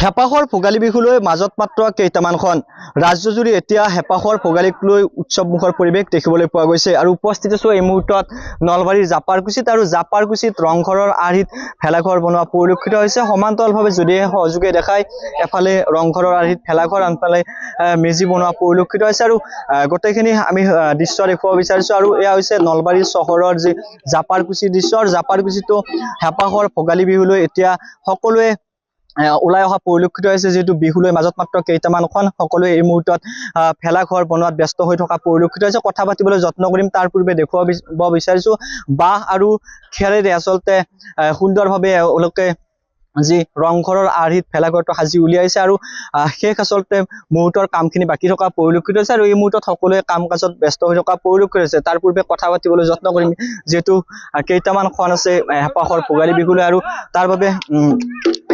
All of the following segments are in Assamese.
হেপাহৰ ভোগালী বিহুলৈ মাজত মাত্ৰ কেইটামানখন ৰাজ্যজুৰি এতিয়া হেপাহৰ ভোগালীক লৈ উৎসৱমুখৰ পৰিৱেশ দেখিবলৈ পোৱা গৈছে আৰু উপস্থিত আছো এই মুহূৰ্তত নলবাৰীৰ জাপাৰকুছিত আৰু জাপাৰকুছিত ৰংঘৰৰ আৰ্হিত ভেলাঘৰ বনোৱা পৰিলক্ষিত হৈছে। সমান্তৰালভাৱে যদিহে সহযোগে দেখায় এফালে ৰংঘৰৰ আৰ্হিত ভেলাঘৰ, আনফালে মেজি বনোৱা পৰিলক্ষিত হৈছে আৰু গোটেইখিনি আমি দৃশ্য দেখুৱাব বিচাৰিছো। আৰু এয়া হৈছে নলবাৰী চহৰৰ যি জাপাৰকুছিৰ দৃশ্য। জাপাৰকুছিতো হেপাহৰ ভোগালী বিহুলৈ এতিয়া সকলোৱে ওলাই অহা পৰিলক্ষিত হৈছে। যিহেতু বিহুলৈ মাজত মাত্ৰ কেইটামানখন সকলোৱে এই মুহূৰ্তত ভেলাঘৰ বনোৱাত ব্যস্ত হৈ থকা পৰিলক্ষিত হৈছে। কথা পাতিবলৈ যত্ন কৰিম, তাৰ পূৰ্বে দেখুৱাব বিচাৰিছো বাঁহ আৰু খেৰেৰে আচলতে সুন্দৰভাৱে এওঁলোকে যি ৰংঘৰৰ আৰ্হিত ভেলাঘৰটো সাজি উলিয়াইছে আৰু শেষ আচলতে মুহূৰ্তৰ কামখিনি বাকী থকা পৰিলক্ষিত হৈছে আৰু এই মুহূৰ্তত সকলোৱে কাম কাজত ব্যস্ত হৈ থকা পৰিলক্ষিত হৈছে। তাৰ পূৰ্বে কথা পাতিবলৈ যত্ন কৰিম, যিহেতু কেইটামানখন আছে হেপাহৰ ভোগালী বিহুলৈ আৰু তাৰ বাবে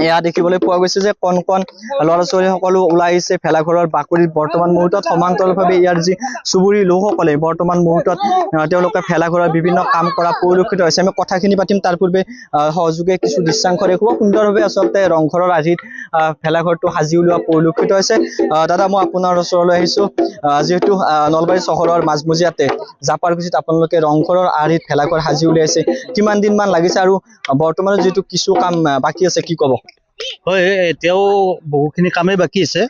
এয়া দেখিবলৈ পোৱা গৈছে যে কণ কণ ল'ৰা ছোৱালী সকলো ওলাই আহিছে ভেলাঘৰৰ বাকৰিত। বৰ্তমান মুহূৰ্তত সমান্তৰালভাৱে ইয়াৰ যি চুবুৰী লোকসকলে বৰ্তমান মুহূৰ্তত তেওঁলোকে ভেলাঘৰৰ বিভিন্ন কাম কৰা পৰিলক্ষিত হৈছে। আমি কথাখিনি পাতিম, তাৰ পূৰ্বে সহযোগে কিছু দৃশ্যাংশ দেখুৱাব। সুন্দৰভাৱে আচলতে ৰংঘৰৰ আৰ্হিত ভেলাঘৰটো সাজি উলিওৱা পৰিলক্ষিত হৈছে। দাদা, মই আপোনাৰ ওচৰলৈ আহিছো, যিহেতু নলবাৰী চহৰৰ মাজমজিয়াতে জাপাৰকুছিত আপোনালোকে ৰংঘৰৰ আৰ্হিত ভেলাঘৰ সাজি উলিয়াইছে, কিমান দিনমান লাগিছে আৰু বৰ্তমানত যিটো কিছু কাম বাকী আছে কি ক'ব? হয়, এতিয়াও বহুখিনি কামেই বাকী আছে,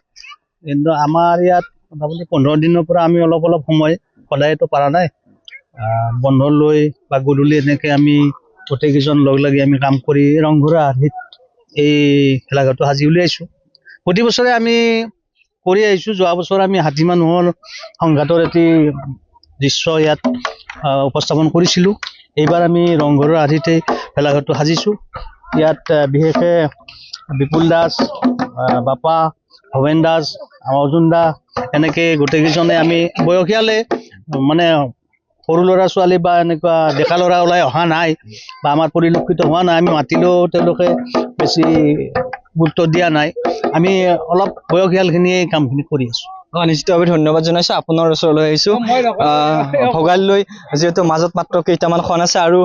কিন্তু আমাৰ ইয়াত মোটামুটি 15 দিনৰ পৰা আমি অলপ সময় সদায়তো পৰা নাই, বন্ধ লৈ বা গধূলি এনেকৈ আমি গোটেইকেইজন লগ লাগি আমি কাম কৰি ৰংঘৰৰ আৰ্হিত এই ভেলাঘৰটো সাজি উলিয়াইছোঁ। প্ৰতি বছৰে আমি কৰি আহিছোঁ। যোৱা বছৰ আমি হাতী মানুহৰ সংঘাতৰ এটি দৃশ্য ইয়াত উপস্থাপন কৰিছিলোঁ। এইবাৰ আমি ৰংঘৰৰ আৰ্হিতে ভেলাঘৰটো সাজিছোঁ। ইয়াত বিশেষকৈ বিপুল দাস, বাপা, ভৱেন দাস, অৰ্জুন দা, এনেকৈ গোটেইকেইজনে আমি বয়সীয়ালে মানে সৰু ল'ৰা ছোৱালী বা এনেকুৱা ডেকা ল'ৰা ওলাই অহা নাই বা আমাৰ পৰিলক্ষিত হোৱা নাই। আমি মাতিলেও তেওঁলোকে বেছি গুৰুত্ব দিয়া নাই। আমি অলপ বয়সীয়ালখিনিয়ে কামখিনি কৰি আছোঁ। নিশ্চিতভাৱে ধন্যবাদ জনাইছো। আপোনাৰ ওচৰলৈ আহিছো ভোগালীলৈ, যিহেতু মাজত মাত্ৰ কেইটামানখন আছে আৰু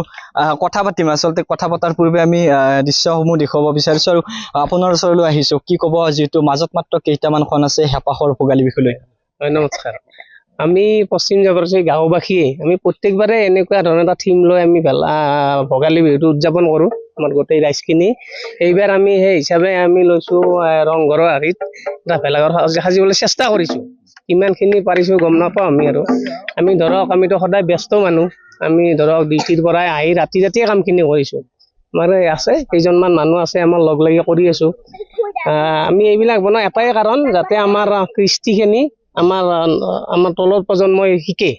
কথা পাতিম। আচলতে কথা পতাৰ পূৰ্বে আমি দৃশ্যসমূহ দেখুৱাব বিচাৰিছো আৰু আপোনাৰ ওচৰলৈ আহিছো, কি ক'ব যিহেতু মাজত মাত্ৰ কেইটামানখন আছে হেপাহৰ ভোগালী বিহুলৈ? নমস্কাৰ। আমি পশ্চিম জাপাৰকুছি গাঁওবাসীয়ে আমি প্ৰত্যেকবাৰে এনেকুৱা ধৰণৰ এটা থিম লৈ আমি ভোগালী বিহুটো উদযাপন কৰোঁ আমাৰ গোটেই ৰাইজখিনি। এইবাৰ আমি সেই হিচাপে আমি লৈছোঁ ৰংঘৰৰ আৰ্হিত এটা ভেলাঘৰ সাজিবলৈ চেষ্টা কৰিছোঁ। কিমানখিনি পাৰিছোঁ গম নাপাওঁ আমি ধৰক আমিতো সদায় ব্যস্ত মানুহ, আমি ধৰক ডিউটিৰ পৰাই আহি ৰাতিয়ে কামখিনি কৰিছোঁ। আমাৰ আছে কেইজনমান মানুহ আছে আমাৰ লগ লাগি কৰি আছোঁ। আমি এইবিলাক বনাওঁ এটাই কাৰণ, যাতে আমাৰ কৃষ্টিখিনি আমাৰ তলৰ প্ৰজন্মই শিকে,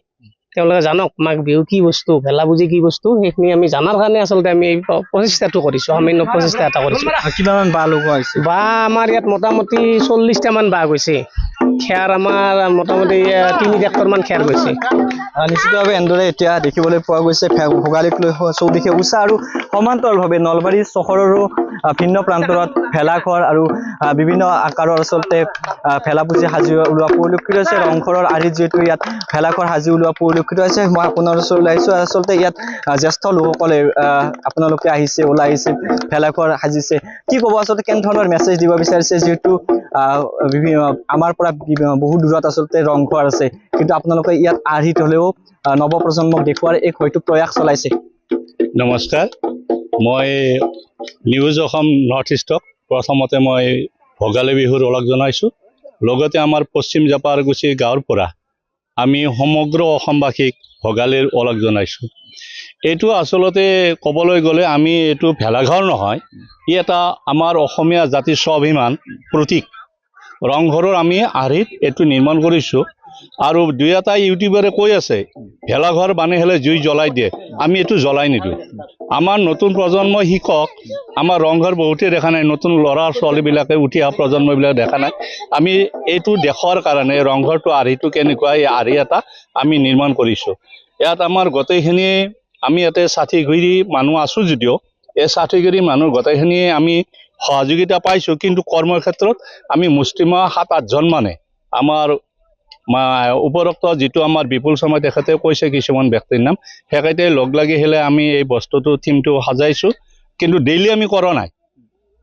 তেওঁলোকে জানক মাঘ বিহু কি বস্তু, ভেলা বুজি কি বস্তু, সেইখিনি আমি জনাৰ কাৰণে আচলতে আমি এই প্ৰচেষ্টাটো কৰিছোঁ, সামান্য প্ৰচেষ্টা এটা কৰিছোঁ। কিমানমান বাঁহ লগোৱা হৈছে? বাঁহ আমাৰ ইয়াত মোটামুটি 40টামান বাঁহ গৈছে। খেৰ আমাৰ মোটামুটি 3 ট্ৰেক্টৰমান খেৰ গৈছে। নিশ্চিতভাৱে এনেদৰে এতিয়া দেখিবলৈ পোৱা গৈছে ভোগালীক লৈ চৌদিশে উচা আৰু সমান্তৰালভাৱে নলবাৰী চহৰৰো ভিন্ন প্ৰান্তৰত ভেলাঘৰ আৰু বিভিন্ন আকাৰৰ আচলতে ভেলা পুজি সাজি ওলোৱা পৰিলক্ষিত হৈছে। ৰংঘৰৰ আৰ্হিত যিহেতু ইয়াত ভেলাঘৰ সাজি ওলোৱা পৰিলক্ষিত হৈছে। মই আপোনাৰ ওচৰলৈ আহিছোঁ। আচলতে ইয়াত জ্যেষ্ঠ লোকসকলে আপোনালোকে আহিছে, ওলাই আহিছে, ভেলাঘৰ সাজিছে, কি ক'ব আচলতে কেনেধৰণৰ মেছেজ দিব বিচাৰিছে? যিহেতু আমাৰ পৰা বহু দূৰত আচলতে ৰংঘৰ আছে, কিন্তু আপোনালোকে ইয়াত আৰ্হিত হ'লেও নৱপ্ৰজন্মক দেখুৱাৰ এক হয়তো প্ৰয়াস চলাইছে। নমস্কাৰ, মই নিউজ অসম নৰ্থ ইষ্টক প্ৰথমতে মই ভোগালী বিহুৰ ওলগ জনাইছোঁ। লগতে আমাৰ পশ্চিম জাপাৰকুছি গাঁৱৰ পৰা আমি সমগ্ৰ অসমবাসীক ভোগালীৰ ওলগ জনাইছোঁ। এইটো আচলতে ক'বলৈ গ'লে আমি এইটো ভেলাঘৰ নহয়, ই এটা আমাৰ অসমীয়া জাতিৰ স্বাভিমান প্ৰতীক। ৰংঘৰৰ আমি আৰ্হিত এইটো নিৰ্মাণ কৰিছোঁ আৰু 2-এটা ইউটিউবাৰে কৈ আছে ভেলাঘৰ বানি হ'লে জুই জ্বলাই দিয়ে, আমি এইটো জ্বলাই নিদিওঁ। আমাৰ নতুন প্ৰজন্মই শিকক, আমাৰ ৰংঘৰ বহুতেই দেখা নাই, নতুন ল'ৰা ছোৱালীবিলাকে উঠি অহা প্ৰজন্মবিলাক দেখা নাই। আমি এইটো দেখুৱাৰ কাৰণে ৰংঘৰটো আৰ্হিটো কেনেকুৱা, এই আৰ্হি এটা আমি নিৰ্মাণ কৰিছোঁ। ইয়াত আমাৰ গোটেইখিনি আমি ইয়াতে 60 মানুহ আছোঁ যদিও এই 60 মানুহ গোটেইখিনিয়ে আমি সহযোগিতা পাইছোঁ, কিন্তু কৰ্মক্ষেত্ৰত আমি মুষ্টিমা 7-8জন মানে আমাৰ উপৰোক্ত যিটো আমাৰ বিপুল শৰ্মা তেখেতে কৈছে কিছুমান ব্যক্তিৰ নাম, সেইকেইটাই লগ লাগি হ'লে আমি এই বস্তুটো থিমটো সাজাইছোঁ, কিন্তু ডেইলি আমি কৰা নাই।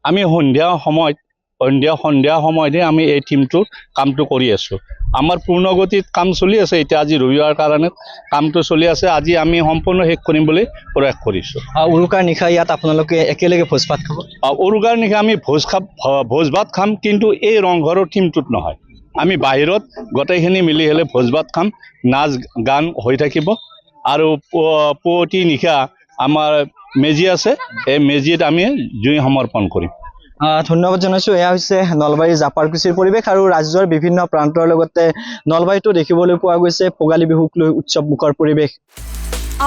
আমি সন্ধিয়া সময়ত সন্ধিয়া সময়তে আমি এই টিমটোৰ কামটো কৰি আছোঁ। আমাৰ পূৰ্ণগতিত কাম চলি আছে। এতিয়া আজি ৰবিবাৰ কাৰণে কামটো চলি আছে। আজি আমি সম্পূৰ্ণ শেষ কৰিম বুলি প্ৰয়াস কৰিছোঁ। উৰুকাৰ নিশা ইয়াত আপোনালোকে একেলগে ভোজ ভাত খাব? উৰুকাৰ নিশা আমি ভোজ ভাত খাম, কিন্তু এই ৰংঘৰৰ টিমটোত নহয়। আমি বাহিৰত গোটেইখিনি মিলি হ'লে ভোজ ভাত খাম, নাচ গান হৈ থাকিব। আৰু পুৱতি নিশা আমাৰ মেজি আছে, এই মেজিত আমি জুই সমৰ্পণ কৰিম। ধন্যবাদ জনাইছোঁ। এয়া হৈছে নলবাৰীৰ জাপাৰকুছিৰ পৰিৱেশ আৰু ৰাজ্যৰ বিভিন্ন প্ৰান্তৰ লগতে নলবাৰীতো দেখিবলৈ পোৱা গৈছে ভোগালী বিহুক লৈ উৎসৱমুখৰ পৰিৱেশ।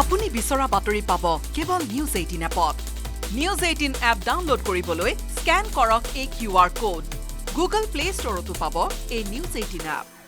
আপুনি বিচৰা বাতৰি পাব কেৱল নিউজ 18 এপত। নিউজ 18 এপ ডাউনলোড কৰিবলৈ স্কেন কৰক এই QR কোড। গুগল প্লে ষ্টৰতো পাব এই নিউজ 18 এপ।